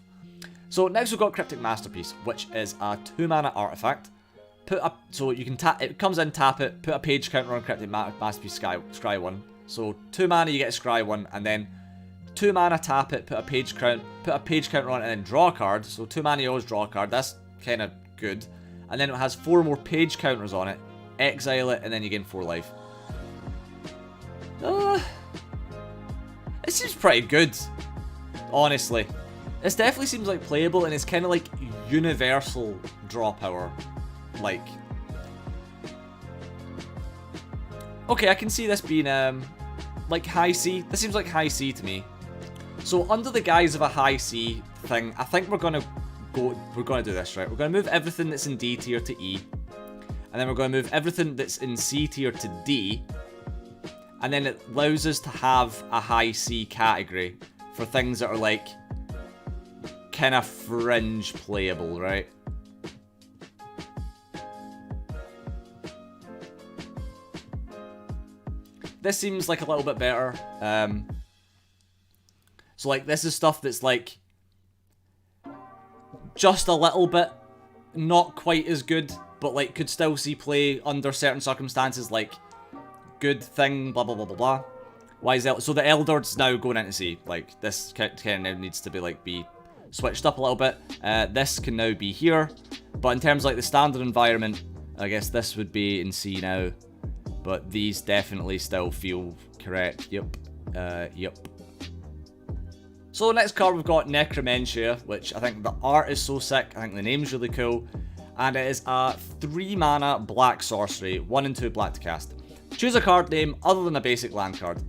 So next we've got Cryptic Masterpiece, which is a 2 mana artifact. So you can tap it, comes in, tap it, put a page counter on Cryptic Masterpiece scry 1. So 2 mana you get a scry 1, and then 2 mana tap it, put a page counter on it, and then draw a card. So 2 mana you always draw a card. That's kind of good. And then it has 4 more page counters on it. Exile it, and then you gain 4 life. It seems pretty good, honestly. This definitely seems like playable, and it's kind of like universal draw power. Like, okay, I can see this being like high C. This seems like high C to me. So under the guise of a high C thing, I think we're gonna do this, right? We're gonna move everything that's in D tier to E, and then we're gonna move everything that's in C tier to D, and then it allows us to have a high C category for things that are like kind of fringe playable, right? This seems like a little bit better. So like this is stuff that's like just a little bit not quite as good, but like could still see play under certain circumstances, like good thing, blah blah blah blah blah. Why is that? So the Eldord's now going into C. Like this kind of needs to be like switched up a little bit. This can now be here, but in terms of like the standard environment, I guess this would be in C now, but these definitely still feel correct. Yep. Yep. So next card we've got Necromentia, which I think the art is so sick, I think the name's really cool, and it is a 3 mana black sorcery, 1 and 2 black to cast. Choose a card name other than a basic land card.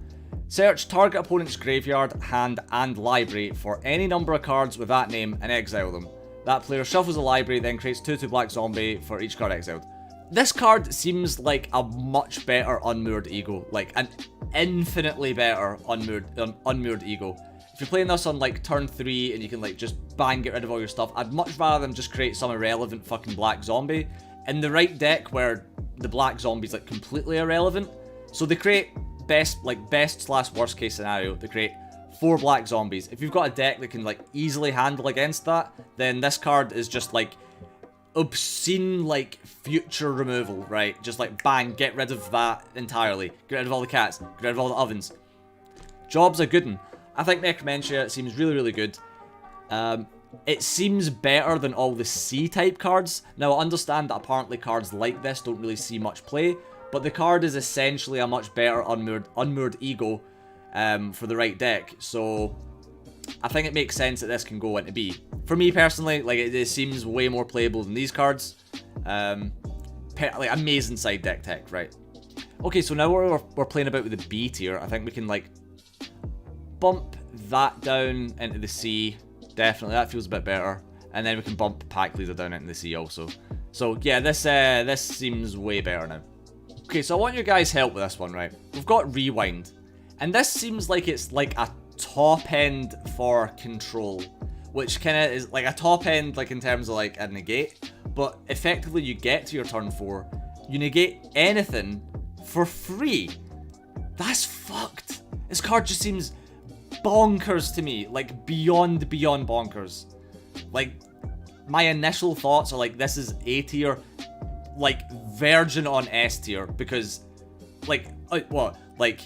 Search target opponent's graveyard, hand, and library for any number of cards with that name and exile them. That player shuffles a library, then creates 2/2 black zombie for each card exiled. This card seems like a much better Unmoored Ego, like an infinitely better Unmoored Ego. If you're playing this on like turn 3 and you can like just bang get rid of all your stuff, I'd much rather than just create some irrelevant fucking black zombie. In the right deck where the black zombie's like completely irrelevant, so they create best/worst case scenario, they create 4 black zombies. If you've got a deck that can like easily handle against that, then this card is just like obscene like future removal, right? Just like bang, get rid of that entirely. Get rid of all the cats, get rid of all the ovens. Job's a good one. I think Necromentia seems really, really good. It seems better than all the C-type cards. Now, I understand that apparently cards like this don't really see much play, but the card is essentially a much better Unmoored Ego for the right deck, so I think it makes sense that this can go into B. For me personally, like it seems way more playable than these cards. Like amazing side deck tech, right? Okay, so now we're playing about with the B tier. I think we can like bump that down into the C. Definitely, that feels a bit better. And then we can bump Pack Leader down into the C also. So yeah, this seems way better now. Okay, so I want your guys' help with this one, right? We've got Rewind. And this seems like it's like a top end for control. Which kind of is like a top end like in terms of like a negate. But effectively you get to your turn 4. You negate anything for free. That's fucked. This card just seems bonkers to me, like beyond bonkers. Like my initial thoughts are like this is A tier, like virgin on S tier, because like what, like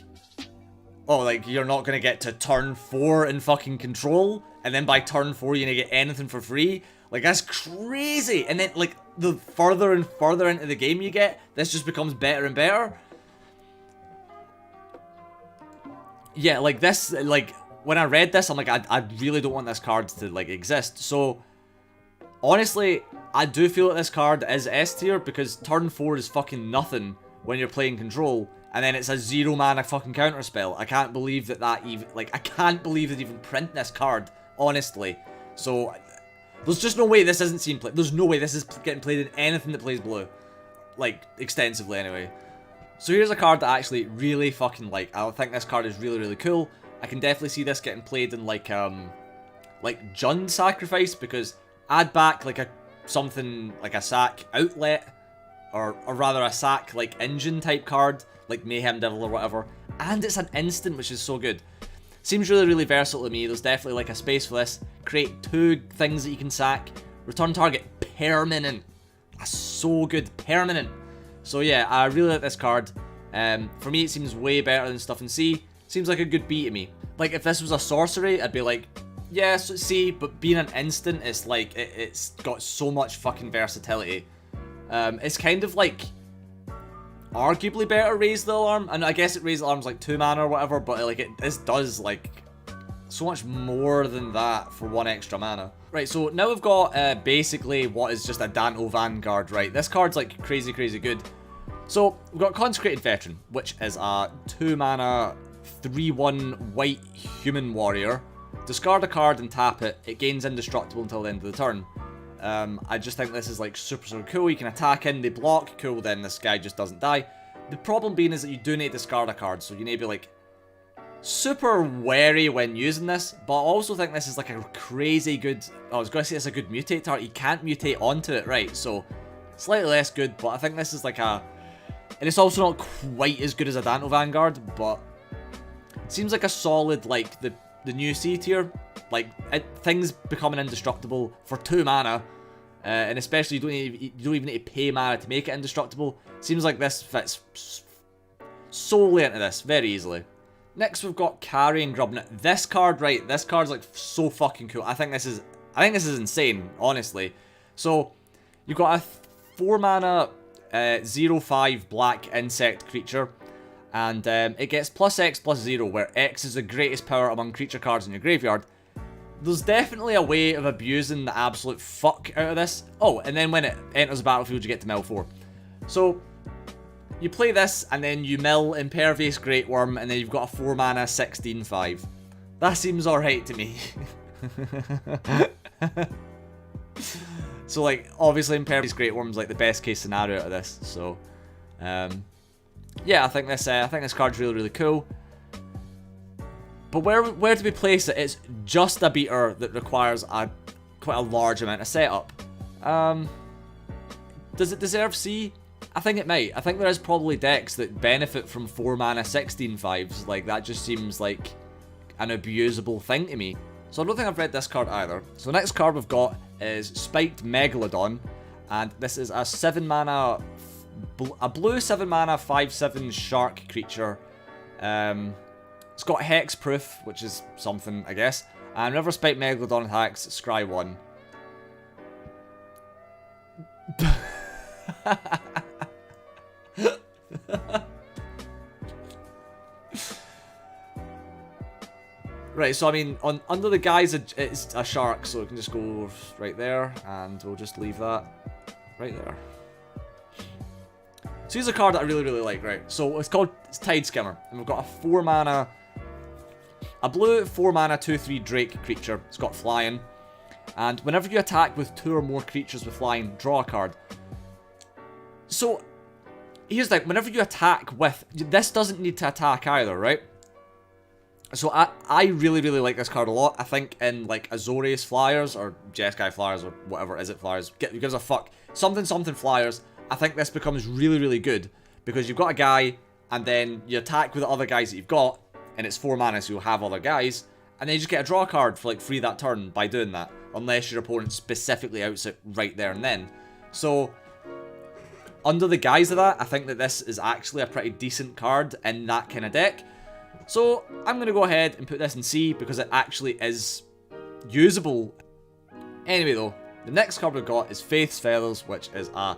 oh, like you're not gonna get to turn 4 in fucking control, and then by turn 4 you're gonna get anything for free. Like that's crazy. And then like the further and further into the game you get, this just becomes better and better. yeah, like this, like when I read this, I'm like, I really don't want this card to like exist. So honestly, I do feel that this card is S tier because turn 4 is fucking nothing when you're playing control, and then it's a 0 mana fucking counter spell. I can't believe that even, like, I can't believe that even print this card, honestly. So there's just no way this isn't seen play. There's no way this is getting played in anything that plays blue, like extensively anyway. So here's a card that I actually really fucking like. I think this card is really, really cool. I can definitely see this getting played in like Jund Sacrifice, because add back like something like a sack outlet, or rather a sack like engine type card, like Mayhem Devil or whatever, and it's an instant, which is so good. Seems really, really versatile to me. There's definitely like a space for this. Create 2 things that you can sack. Return target permanent. That's so good, permanent. So yeah, I really like this card. For me, it seems way better than stuff in C. Seems like a good B to me. Like if this was a sorcery, I'd be like, yes, C, but being an instant, it's like, it's got so much fucking versatility. It's kind of like arguably better Raise the Alarm, and I guess it Raise the Alarm's like 2 mana or whatever, but like this does like so much more than that for 1 extra mana. Right, so now we've got basically what is just a Danto Vanguard, right? This card's like crazy, crazy good. So we've got Consecrated Veteran, which is a 2 mana 3/1 white human warrior. Discard a card and tap it. It gains indestructible until the end of the turn. I just think this is like super, super cool. You can attack in, they block, cool, then this guy just doesn't die. The problem being is that you do need to discard a card, so you need to be like super wary when using this, but I also think this is like a crazy good, I was going to say it's a good mutate card. You can't mutate onto it, right? So slightly less good, but I think this is like a, and it's also not quite as good as a Danto Vanguard, but it seems like a solid, like the new C tier, like things becoming indestructible for 2 mana, and especially you don't even need to pay mana to make it indestructible. Seems like this fits solely into this very easily. Next we've got Carrion Grub. Now, this card, right? This card's like so fucking cool. I think this is insane, honestly. So you've got a 4 mana 0/5 black insect creature. And it gets +X/+0, where X is the greatest power among creature cards in your graveyard. There's definitely a way of abusing the absolute fuck out of this. Oh, and then when it enters the battlefield, you get to mill 4. So you play this, and then you mill Impervious Great Worm, and then you've got a 4 mana 16/5. That seems alright to me. So like, obviously Impervious Great Worm's like the best case scenario out of this. So yeah, I think this card's really, really cool. But where do we place it? It's just a beater that requires quite a large amount of setup. Does it deserve C? I think it might. I think there is probably decks that benefit from 4 mana 16/5s. Like, that just seems like an abusable thing to me. So I don't think I've read this card either. So the next card we've got is Spiked Megalodon, and this is a 7 mana, a blue 7 mana 5/7 shark creature. It's got hexproof, which is something, I guess. And whenever Spiked Megalodon attacks, scry 1. Right, so I mean, under the guise it's a shark, so it can just go right there, and we'll just leave that right there. So here's a card that I really, really like, right? So it's Tide Skimmer, and we've got a 4 mana, a blue 4 mana 2/3 Drake creature. It's got flying, and whenever you attack with 2 or more creatures with flying, draw a card. So here's the thing, whenever you attack with, this doesn't need to attack either, right? So I really, really like this card a lot. I think in like Azorius Flyers or Jeskai Flyers or whatever is it Flyers, who gives a fuck, something Flyers, I think this becomes really, really good because you've got a guy and then you attack with the other guys that you've got, and it's 4 mana, so you'll have other guys, and then you just get a draw card for like free that turn by doing that, unless your opponent specifically outs it right there and then. So under the guise of that, I think that this is actually a pretty decent card in that kind of deck. So I'm going to go ahead and put this in C because it actually is usable. Anyway though, the next card we've got is Faith's Feathers, which is a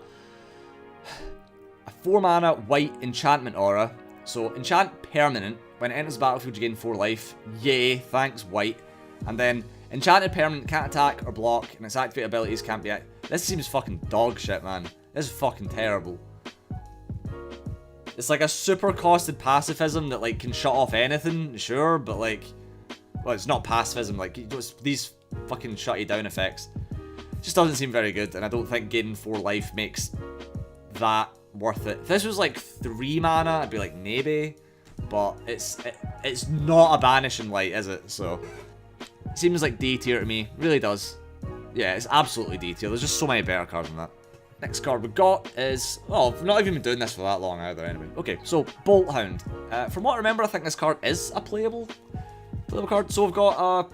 4 mana white enchantment aura. So enchant permanent When it enters the battlefield, you gain 4 life. Yay, thanks, white. And then, enchanted permanent can't attack or block, and its activated abilities can't be... This seems fucking dog shit, man. This is fucking terrible. It's like a super costed pacifism that, like, can shut off anything, sure, but, like... Well, it's not pacifism, like, these fucking shut you down effects. It just doesn't seem very good, and I don't think gaining 4 life makes that worth it. If this was, like, 3 mana, I'd be like, maybe. But it's not a banishing light, is it? So... It seems like D tier to me. Really does. Yeah, it's absolutely D tier. There's just so many better cards than that. Next card we've got is... Oh, I've not even been doing this for that long either, anyway. Okay, so, Bolt Hound. From what I remember, I think this card is a playable card. So we've got a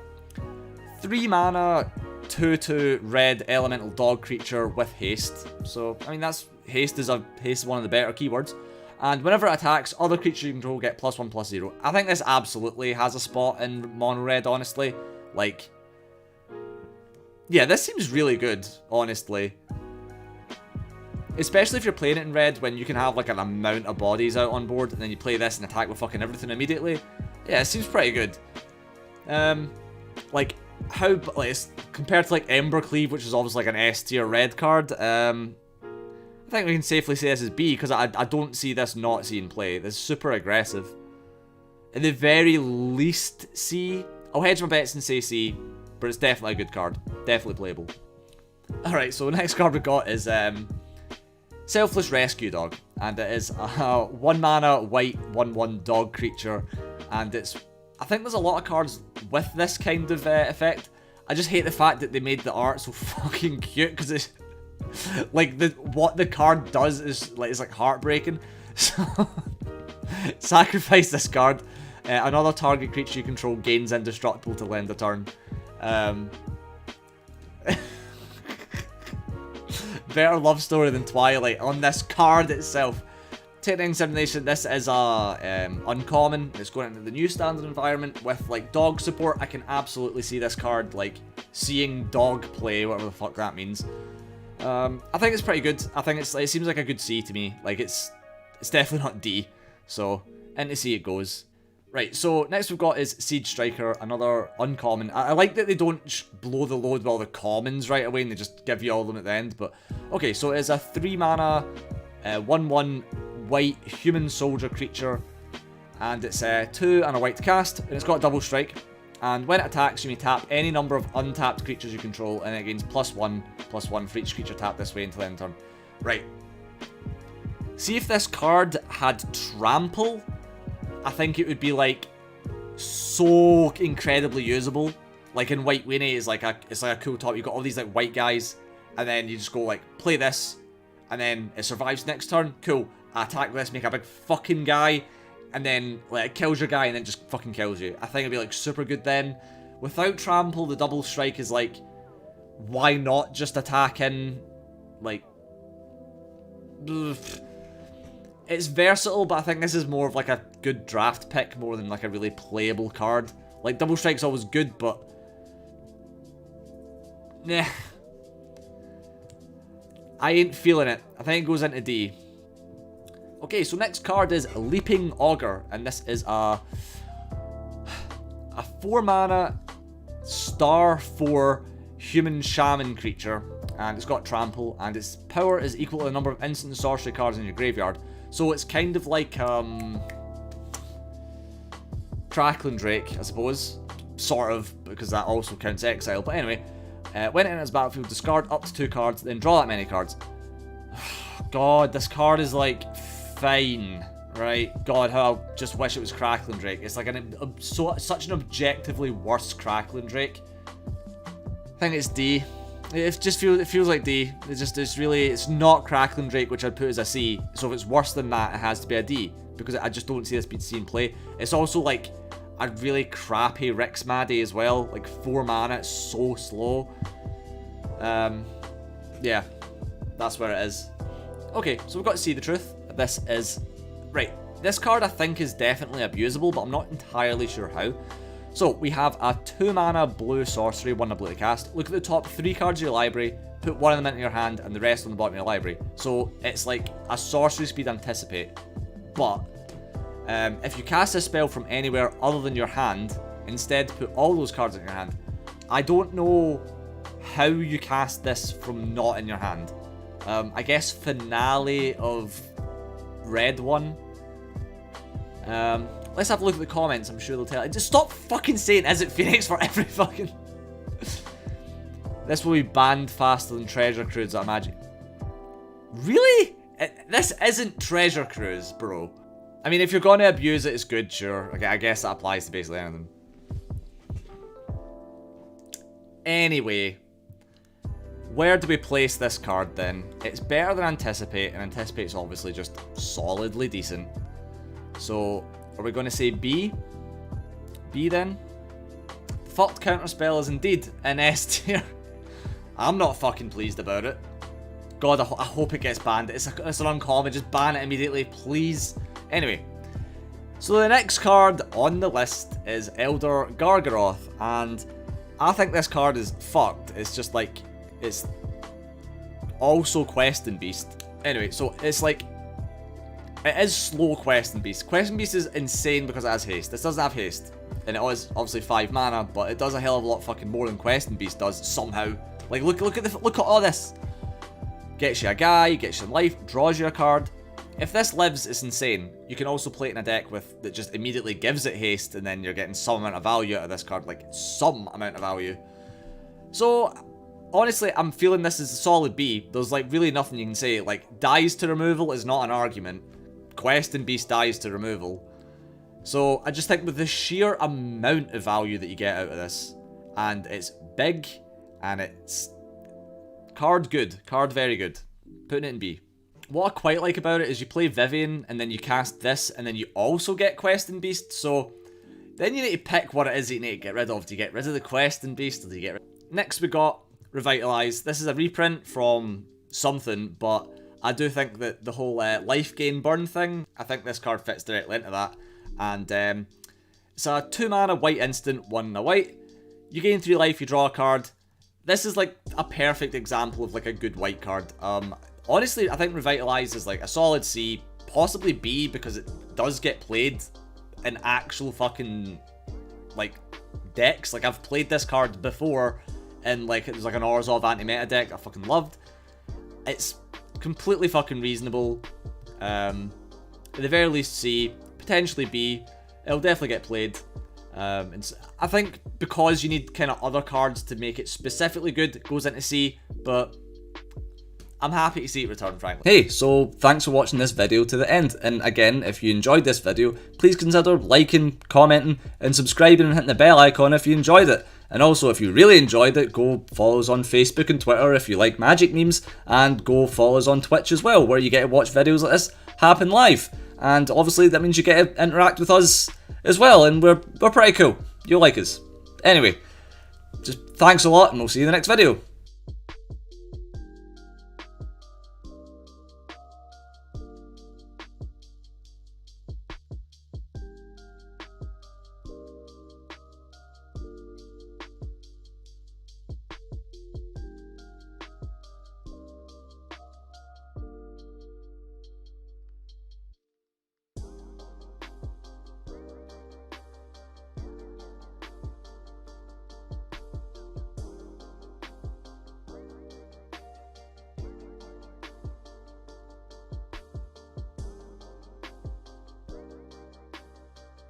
3 mana, 2/2 red elemental dog creature with haste. So, I mean, haste is one of the better keywords. And whenever it attacks, other creatures you control get +1/+0. I think this absolutely has a spot in mono red, honestly. Like, yeah, this seems really good, honestly. Especially if you're playing it in red, when you can have like an amount of bodies out on board, and then you play this and attack with fucking everything immediately. Yeah, it seems pretty good. Like, how, like, compared to like Embercleave, which is obviously like an S tier red card, I think we can safely say this is B, because I don't see this not seeing play. This is super aggressive. At the very least, C. I'll hedge my bets and say C, but it's definitely a good card. Definitely playable. Alright, so the next card we got is Selfless Rescue Dog. And it is a 1 mana white 1/1 dog creature. And it's... I think there's a lot of cards with this kind of effect. I just hate the fact that they made the art so fucking cute, because it's... like, what the card does is like heartbreaking. So, sacrifice this card. Another target creature you control gains indestructible till end of turn. Better love story than Twilight on this card itself. Taking examination, this is a uncommon. It's going into the new standard environment with like dog support. I can absolutely see this card like seeing dog play, whatever the fuck that means. I think it's pretty good. I think it seems like a good C to me. Like it's definitely not D. So into C it goes. Right, so next we've got is Siege Striker, another uncommon. I like that they don't blow the load with all the commons right away and they just give you all of them at the end. But okay, so it's a 3 mana 1/1 white human soldier creature, and it's 2 and a white to cast, and it's got double strike. And when it attacks, you may tap any number of untapped creatures you control, and it gains +1/+1 for each creature tapped this way until end turn. Right. See, if this card had trample, I think it would be like so incredibly usable. Like in White Winnie, it's like a cool top. You've got all these like white guys, and then you just go like play this, and then it survives next turn. Cool. I attack this, make a big fucking guy, and then like it kills your guy, and then just fucking kills you. I think it'd be like super good then. Without trample, the double strike is like, why not just attack in? Like, it's versatile, but I think this is more of like a good draft pick more than like a really playable card. Like double strike's always good, but nah, I ain't feeling it. I think it goes into D. Okay, so next card is Leaping Augur, and this is a 4 mana star 4 human shaman creature, and it's got trample, and its power is equal to the number of instant and sorcery cards in your graveyard. So it's kind of like Crackling Drake, I suppose, sort of, because that also counts exile. But anyway, when it enters battlefield, discard up to 2 cards, then draw that many cards. God, this card is like fine, right? God, how I just wish it was Crackling Drake. It's like such an objectively worse Crackling Drake. I think it's D. It feels like D. It's not Crackling Drake, which I'd put as a C. So if it's worse than that, it has to be a D, because I just don't see this being seen play. It's also like a really crappy Rix Maddie as well. Like 4 mana, it's so slow. Yeah, that's where it is. Okay, so we've got to see the truth. This is right. This card I think is definitely abusable, but I'm not entirely sure how. So we have a 2 mana blue sorcery, 1 ability cast. Look at the top 3 cards of your library, put 1 of them into your hand, and the rest on the bottom of your library. So it's like a sorcery speed anticipate. But If you cast a spell from anywhere other than your hand, instead put all those cards in your hand. I don't know how you cast this from not in your hand. I guess Finale of Red one. Let's have a look at the comments, I'm sure they'll tell. Just stop fucking saying Izzet Phoenix for every fucking... This will be banned faster than Treasure Cruise, I imagine. Really? This isn't Treasure Cruise, bro. I mean, if you're going to abuse it, it's good, sure. Okay, I guess that applies to basically anything. Anyway, where do we place this card then? It's better than Anticipate, and Anticipate's obviously just solidly decent. So, are we going to say B? B then? Fucked counterspell is indeed an S tier. I'm not fucking pleased about it. God, I hope it gets banned. It's an uncommon, just ban it immediately, please. Anyway, so the next card on the list is Elder Gargaroth, and I think this card is fucked. It's just like, it's also Quest and Beast. Anyway, so it's like, it is slow Quest and Beast. Quest and Beast is insane because it has haste. This doesn't have haste, and it is obviously 5 mana, but it does a hell of a lot fucking more than Quest and Beast does somehow. Like, look at all this. Gets you a guy, gets you life, draws you a card. If this lives, it's insane. You can also play it in a deck with that just immediately gives it haste, and then you're getting some amount of value out of this card, like some amount of value. So, honestly, I'm feeling this is a solid B. There's like really nothing you can say. Like, dies to removal is not an argument. Quest and Beast dies to removal. So, I just think with the sheer amount of value that you get out of this, and it's big, and it's card good, card very good. Putting it in B. What I quite like about it is you play Vivian, and then you cast this, and then you also get Quest and Beast, so then you need to pick what it is that you need to get rid of. Do you get rid of the Quest and Beast, or do you get rid... Next we got Revitalize. This is a reprint from something, but I do think that the whole life gain burn thing, I think this card fits directly into that. And it's a 2 mana white instant, 1 in a white. You gain 3 life, you draw a card. This is like a perfect example of like a good white card. Honestly, I think Revitalize is like a solid C, possibly B, because it does get played in actual fucking, like, decks. Like, I've played this card before, and like, it was like an Orzhov anti-meta deck I fucking loved. It's completely fucking reasonable. At the very least C, potentially B. It'll definitely get played. And I think because you need kind of other cards to make it specifically good, it goes into C, but I'm happy to see it return, frankly. Hey, so thanks for watching this video to the end. And again, if you enjoyed this video, please consider liking, commenting, and subscribing and hitting the bell icon if you enjoyed it. And also, if you really enjoyed it, go follow us on Facebook and Twitter if you like magic memes, and go follow us on Twitch as well, where you get to watch videos like this happen live. And obviously, that means you get to interact with us as well, and we're pretty cool. You'll like us. Anyway, just thanks a lot, and we'll see you in the next video.